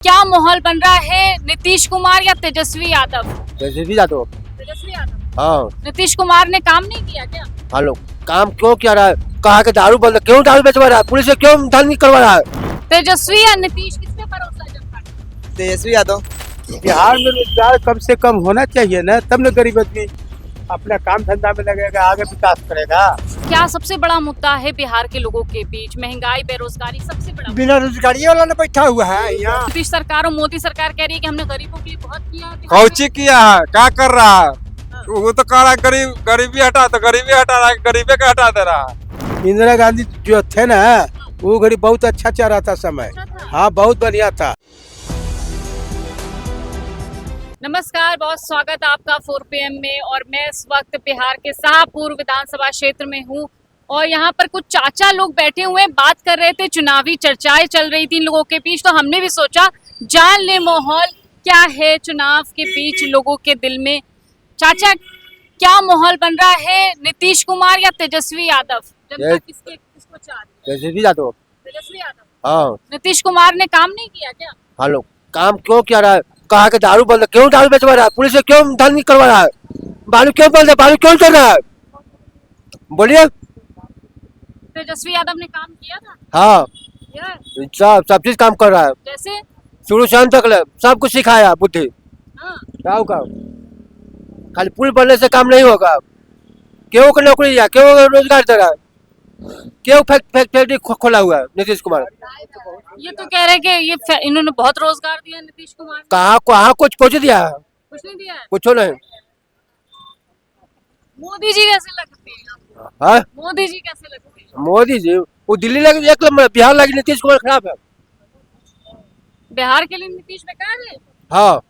क्या माहौल बन रहा है, नीतीश कुमार या तेजस्वी यादव? तेजस्वी यादव। तेजस्वी यादव। हाँ। नीतीश कुमार ने काम नहीं किया क्या? हेलो, काम क्यों किया रहा है? कहा के दारू बंद, क्यों दारू बेचवा रहा है? पुलिस से क्यों धन नहीं करवा रहा है? तेजस्वी या नीतीश, किस पे भरोसा है जनता का? तेजस्वी यादव। बिहार में रोजगार कम से कम होना चाहिए ना, तब न गरीब आदमी अपना काम धंधा में लगेगा, आगे विकास करेगा। क्या सबसे बड़ा मुद्दा है बिहार के लोगों के बीच? महंगाई, बेरोजगारी सबसे बड़ा मुद्दा। बिना रोजगारी वाला ने बैठा हुआ है यहाँ। नीतीश सरकार और मोदी सरकार कह रही है कि हमने गरीबों के लिए बहुत किया। कौची किया है, क्या कर रहा है? वो तो कह रहा है गरीबी हटा, तो गरीबी हटा रहा है, गरीबे का हटा दे रहा है। इंदिरा गांधी जो थे ना, वो घड़ी बहुत अच्छा चल रहा था समय। हाँ, बहुत बढ़िया था। नमस्कार, बहुत स्वागत है आपका 4 PM में। और मैं इस वक्त बिहार के शाहपुर विधानसभा क्षेत्र में हूँ और यहाँ पर कुछ चाचा लोग बैठे हुए बात कर रहे थे, चुनावी चर्चाएं चल रही थी इन लोगों के बीच। तो हमने भी सोचा जान ले माहौल क्या है चुनाव के बीच लोगों के दिल में। चाचा, क्या माहौल बन रहा है, नीतीश कुमार या तेजस्वी यादव? जनता किसको चाह रही है? तेजस्वी यादव। तेजस्वी यादव। हाँ। नीतीश कुमार ने काम नहीं किया क्या? हेलो, काम क्यों किया रहा है? कहा के दारू बंद, क्यों दारू बेचवा रहा है? पुलिस से क्यों धन नहीं करवा रहा है? बालू क्यों बंद है? बालू क्यों चल रहा है? बोलिए। तेजस्वी यादव ने काम किया था। हाँ, किया? सब चीज काम कर रहा है, जैसे? शुरू से अंत तक ले, सब कुछ सिखाया बुद्धि। हाँ। क्या होगा? खाली पुल बनने से काम नहीं होगा। क्यों को नौकरी दिया, क्यों रोजगार दे रहा है, क्यों फैक्ट्री खोला हुआ है नीतीश कुमार? ये तो कह रहे कि इन्होंने बहुत रोजगार दिया नीतीश कुमार ने। कहाँ कुछ पहुँच दिया है? कुछ नहीं दिया है। कुछ नहीं। मोदी जी कैसे लगते हैं? हाँ, मोदी जी कैसे लगते हैं? मोदी जी वो दिल्ली लगी एक नंबर, बिहार लगी नीतीश कुमार खराब है। बिहार के लिए नीतीश बेकार है। हाँ,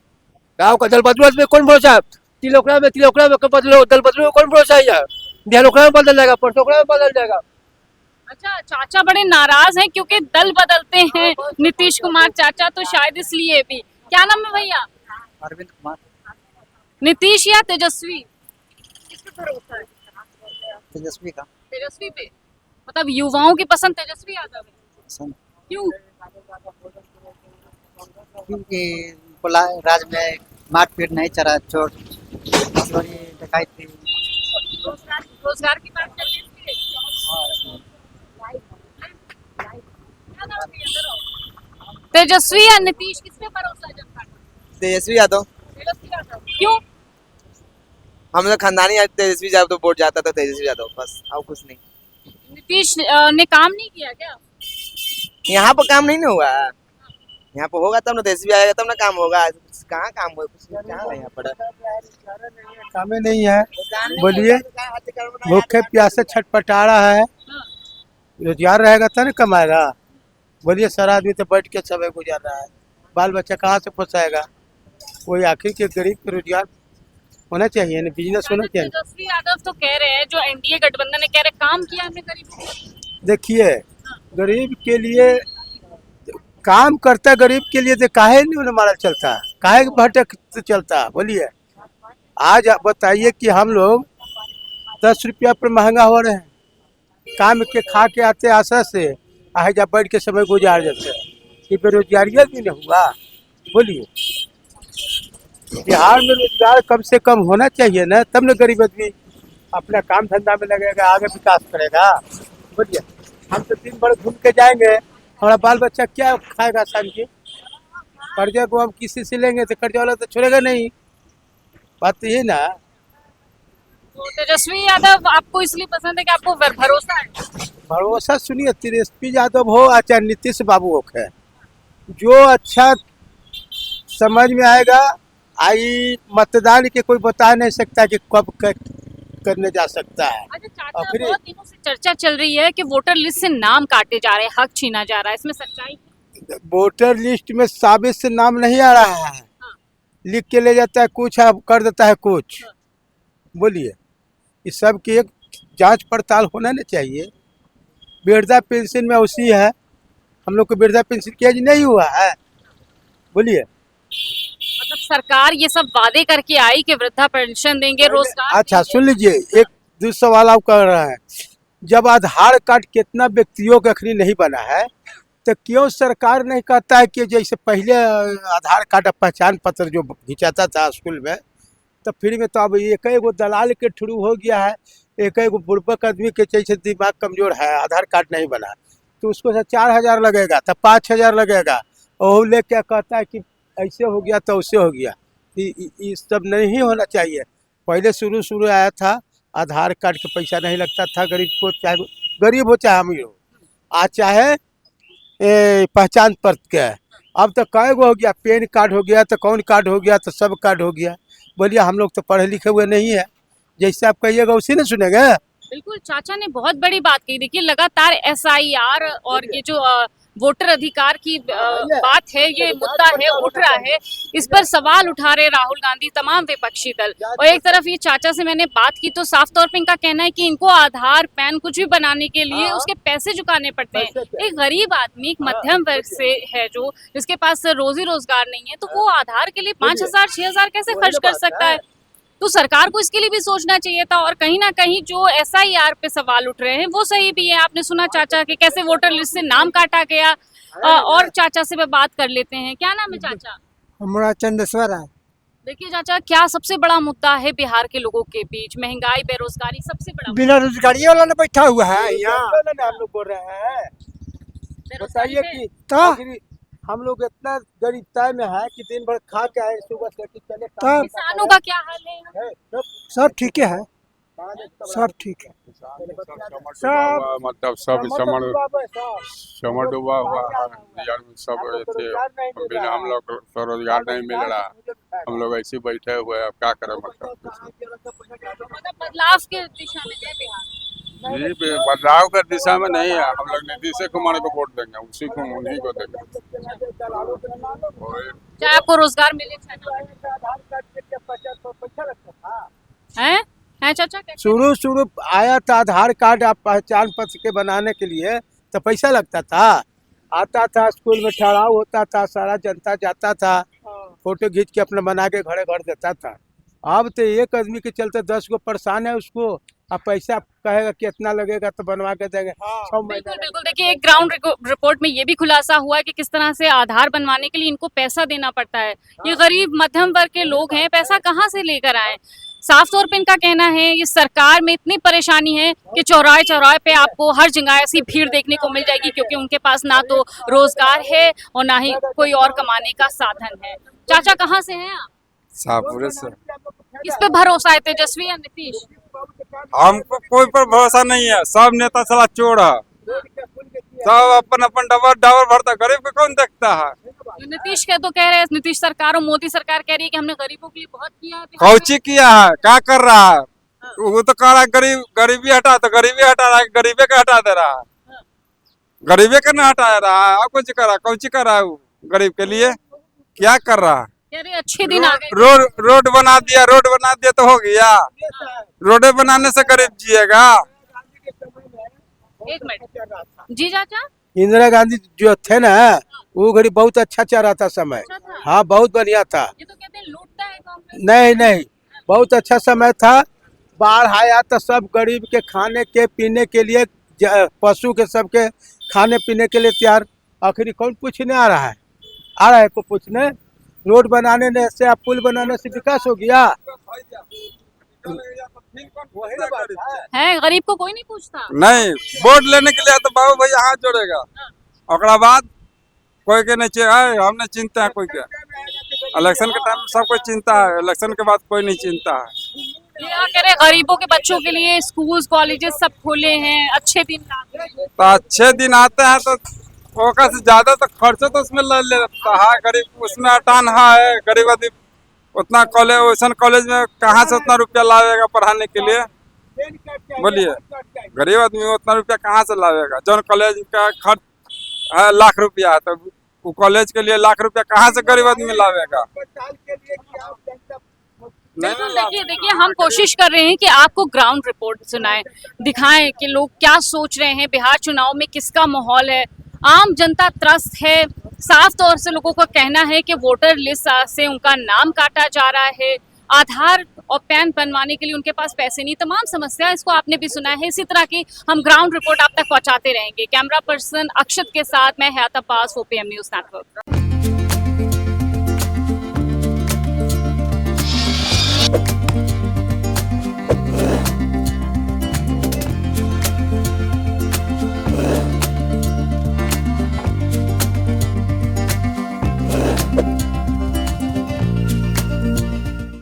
गाँव का दल बदलू में कौन भरोसा है? तिलोकरा में बदलो, दल बदलू में कौन भरोसा है? यार बिहार में बदल जाएगा, परसोकरा में बदल जाएगा। अच्छा, चाचा बड़े नाराज हैं क्योंकि दल बदलते हैं नीतीश कुमार चाचा, तो शायद इसलिए भी। क्या नाम है भैया? अरविंद कुमार। नीतीश या तेजस्वी, किस पे भरोसा है? तेजस्वी का। तेजस्वी पे, मतलब युवाओं की पसंद तेजस्वी यादव है। पसंद। क्यों? क्योंकि राज्य में मारपीट नहीं चला, चोर चोरी डकैती। रोजगार की बात कर रहे थे। तेजस्वी या नीतीश, किस पे भरोसा है जनता का? तेजस्वी यादव। तेजस्वी यादव। क्यों? हम लोग खानदानी तेजस्वी यादव, तो वोट जाता था तेजस्वी यादव, बस और कुछ नहीं। नीतीश ने काम नहीं किया क्या? यहाँ पर काम नहीं ना हुआ, यहाँ पर होगा तब ना, तेजस्वी आएगा तब ना काम होगा। कहाँ काम हुआ? कुछ क्या है यहाँ पर? कामे नहीं है, बोलिए। भूखे प्यासे छटपटा रहा है, रोजगार रहेगा तो ना कमाएगा। बोलिए, सारा आदमी तो बैठ के समय गुजार रहा है, बाल बच्चा कहाँ से पोसाएगा? कोई आखिर के गरीब के रोजगार होना चाहिए ना, बिजनेस होना चाहिए। तेजस्वी यादव तो कह रहे हैं, जो एनडीए गठबंधन है कह रहे काम किया हमने गरीबों को। देखिए, गरीब के लिए काम करता, गरीब के लिए तो काहे नहीं मारा चलता, काहे भटक चलता? बोलिए, आज आप बताइए कि हम लोग 10 रुपया पर महंगा हो रहे हैं, काम के खा के आते आशा से, आज जब बैठ के समय गुजार जाते हैं, ये बेरोजगारी भी नहीं हुआ? बोलिए, बिहार में रोजगार कम से कम होना चाहिए ना, तब न गरीब आदमी अपना काम धंधा में लगेगा, आगे विकास करेगा। बोलिए, हम तो दिन भर घूम के जाएंगे, हमारा बाल बच्चा क्या खाएगा शाम की? कर्जा को हम किसी से लेंगे तो कर्जा वाला तो छोड़ेगा नहीं। बात तो ये ना। तो तेजस्वी यादव आपको इसलिए पसंद है कि आपको भरोसा है? भरोसा सुनिए, तेजस्वी यादव हो या चाहे नीतीश बाबू हो, है जो अच्छा समझ में आएगा। आई मतदान के कोई बता नहीं सकता कि कब करने जा सकता है। अच्छा चाचा, बहुत दिनों से चर्चा चल रही है कि वोटर लिस्ट से नाम काटे जा रहे हैं, हक छीना जा रहा है, इसमें सच्चाई? वोटर लिस्ट में साबित से नाम नहीं आ रहा है। हाँ। लिख के ले जाता है कुछ, अब कर देता है कुछ। हाँ। बोलिए, इस सब की एक जांच पड़ताल होना नहीं चाहिए। वृद्धा पेंशन में उसी है, हम लोग को वृद्धा पेंशन की एज नहीं हुआ है। बोलिए, मतलब सरकार ये सब वादे करके आई कि वृद्धा पेंशन देंगे, रोजगार। अच्छा सुन लीजिए, एक दूसरा सवाल आप कर रहे हैं। जब आधार कार्ड कितना व्यक्तियों का अखनी नहीं बना है, तो क्यों सरकार नहीं कहता है कि जैसे पहले आधार कार्ड और पहचान पत्र जो खिंचाता था स्कूल में, तो फ्री में, तो अब एक गो दलाल के थ्रू हो गया है। एक गो बुड़बक आदमी के जैसे दिमाग कमजोर है, आधार कार्ड नहीं बना, तो उसको 4,000 लगेगा, तो 5,000 लगेगा, और ले क्या कहता है कि ऐसे हो गया तो उससे हो गया। ये सब नहीं होना चाहिए। पहले शुरू आया था आधार कार्ड के पैसा नहीं लगता था गरीब को, चाहे गरीब हो चाहे अमीर हो, आज चाहे पहचान पत्र के। अब तो कई गो हो गया, पैन कार्ड हो गया, तो कौन कार्ड हो गया, तो सब कार्ड हो गया। बोलिए हम लोग तो पढ़े लिखे हुए नहीं है, जैसे आप कहिएगा उसी ने सुनेंगे। बिल्कुल, चाचा ने बहुत बड़ी बात कही। देखिए लगातार SIR और ये जो वोटर अधिकार की बात है, ये मुद्दा है, उठ रहा है, इस पर सवाल उठा रहे राहुल गांधी, तमाम विपक्षी दल। और एक तरफ ये चाचा से मैंने बात की तो साफ तौर पे इनका कहना है कि इनको आधार पैन कुछ भी बनाने के लिए उसके पैसे चुकाने पड़ते हैं। एक गरीब आदमी, एक मध्यम वर्ग से है जो, जिसके पास रोजी रोजगार नहीं है, तो वो आधार के लिए 5,000 6,000 कैसे खर्च कर सकता है? तो सरकार को इसके लिए भी सोचना चाहिए था। और कहीं ना कहीं जो SIR पे सवाल उठ रहे हैं वो सही भी है। आपने सुना चाचा कि कैसे वोटर लिस्ट से नाम काटा गया। और चाचा से बात कर लेते हैं। क्या नाम है चाचा? हमारा चंदेश्वर है। देखिए चाचा, क्या सबसे बड़ा मुद्दा है बिहार के लोगों के बीच? महंगाई, बेरोजगारी सबसे बड़ा बिना रोजगारी वाला ने बैठा हुआ है यहाँ। हम लोग बोल रहे हैं, बेरोजगारी बताइए है। कि तो आखिर हम लोग इतना गरीबता में है कि दिन भर खा के आए, सुबह से कि चले काम किसानों का क्या हाल है? है, सब ठीक है, सब ठीक है। सब मतलब सब समर डूबा हुआ है बिहार में, सब थे। बिना हम लोग को रोजगार नहीं मिल रहा, हम लोग ऐसे बैठे हुए हैं, अब क्या करें मतलब। मतलब बदलाव के दिशा में है बिहार। ये बदलाव के दिशा में नहीं है, हम लोग नीतीश कुमार को वोट देंगे, उसी को, उन्हीं को देंगे। और चाहे आपको रोजगार मिले चाहे ना। है चाचा? क्या शुरू आया था आधार कार्ड आप पहचान पत्र के बनाने के लिए, तो पैसा लगता था, आता था स्कूल में ठहराव होता था, सारा जनता जाता था, फोटो खींच के अपना बना के घरे घर देता था। अब तो एक आदमी के चलते 10 गो परेशान है उसको, अब पैसा कहेगा कितना लगेगा तो बनवा के देंगे। 6 महीने बिल्कुल बिल्कुल। देखिए एक ग्राउंड रिपोर्ट में ये भी खुलासा हुआ है कि किस तरह से आधार बनवाने के लिए इनको पैसा देना पड़ता है। ये गरीब मध्यम वर्ग के लोग हैं, पैसा कहाँ से लेकर आए? साफ तौर पे इनका कहना है ये सरकार में इतनी परेशानी है कि चौराहे चौराहे पे आपको हर जगह ऐसी भीड़ देखने को मिल जाएगी, क्योंकि उनके पास ना तो रोजगार है और ना ही कोई और कमाने का साधन है। चाचा कहाँ से हैं आप? शाहपुरे से। किस पे भरोसा है, तेजस्वी या नीतीश? हमको कोई पर भरोसा नहीं है, सब नेता साला चोर है, सब अपन अपन डबर भरता, गरीब को कौन देखता है? नीतीश के तो कह रहे हैं, नीतीश सरकार और मोदी सरकार कह रही है कि हमने गरीबों के लिए बहुत किया है। कौची किया है, क्या कर रहा है? वो तो कह रहा है गरीबी हटा, तो गरीबी हटा रहा है, गरीबे का हटा दे रहा है, गरीबे का ना हटा रहा है। और कुछ कर रहा है, कौची कर रहा है? वो गरीब के लिए क्या कर रहा है? कह रहे अच्छे दिन आ गए। रोड बना दिया तो हो गया। रोडे बनाने से गरीब जिएगा? एक मिनट जी चाचा। इंदिरा गांधी जो थे ना, वो घड़ी बहुत अच्छा चल रहा था समय। हाँ बहुत बढ़िया था। ये तो कहते हैं लूटता है कांग्रेस। नहीं, बहुत अच्छा समय था। बाढ़ आया तो सब गरीब के खाने के पीने के लिए, पशु के सबके खाने पीने के लिए तैयार। आखिर कौन पूछने आ रहा है को पूछने? रोड बनाने से, आप पुल बनाने से विकास हो गया? है गरीब को कोई नहीं पूछता। नहीं, वोट लेने के लिए तो बाबू भैया हाथ जोड़ेगा, और बाद कोई के नहीं चाहिए, हमने चिंता है कोई के। इलेक्शन के टाइम सब कोई चिंता है, इलेक्शन के बाद कोई नहीं चिंता है। ये कह रहे गरीबों के बच्चों के लिए स्कूल कॉलेजेस सब खुले हैं, अच्छे दिन आते हैं। तो अच्छे दिन आते हैं तो ओका से ज्यादा तो खर्चा तो उसमें ले लेता है गरीब, उसमें अटान है। गरीब आदमी उतना कॉलेज में कहाँ से उतना रुपया लावेगा पढ़ाने के लिए? बोलिए, गरीब आदमी उतना रुपया कहाँ से लावेगा? जो कॉलेज का खर्च है लाख रुपया है, तो वो कॉलेज के लिए लाख रुपया कहाँ से गरीब आदमी लावेगा? देखिए हम कोशिश कर रहे हैं कि आपको ग्राउंड रिपोर्ट सुनाएं, दिखाएं कि लोग क्या सोच रहे हैं, बिहार चुनाव में किसका माहौल है। आम जनता त्रस्त है। साफ तौर से लोगों का कहना है कि वोटर लिस्ट से उनका नाम काटा जा रहा है। आधार और पैन बनवाने के लिए उनके पास पैसे नहीं, तमाम समस्या इसको आपने भी सुना है। इसी तरह की हम ग्राउंड रिपोर्ट आप तक पहुंचाते रहेंगे। कैमरा पर्सन अक्षत के साथ मैं हयात अब्बास, 4PM न्यूज़ नेटवर्क।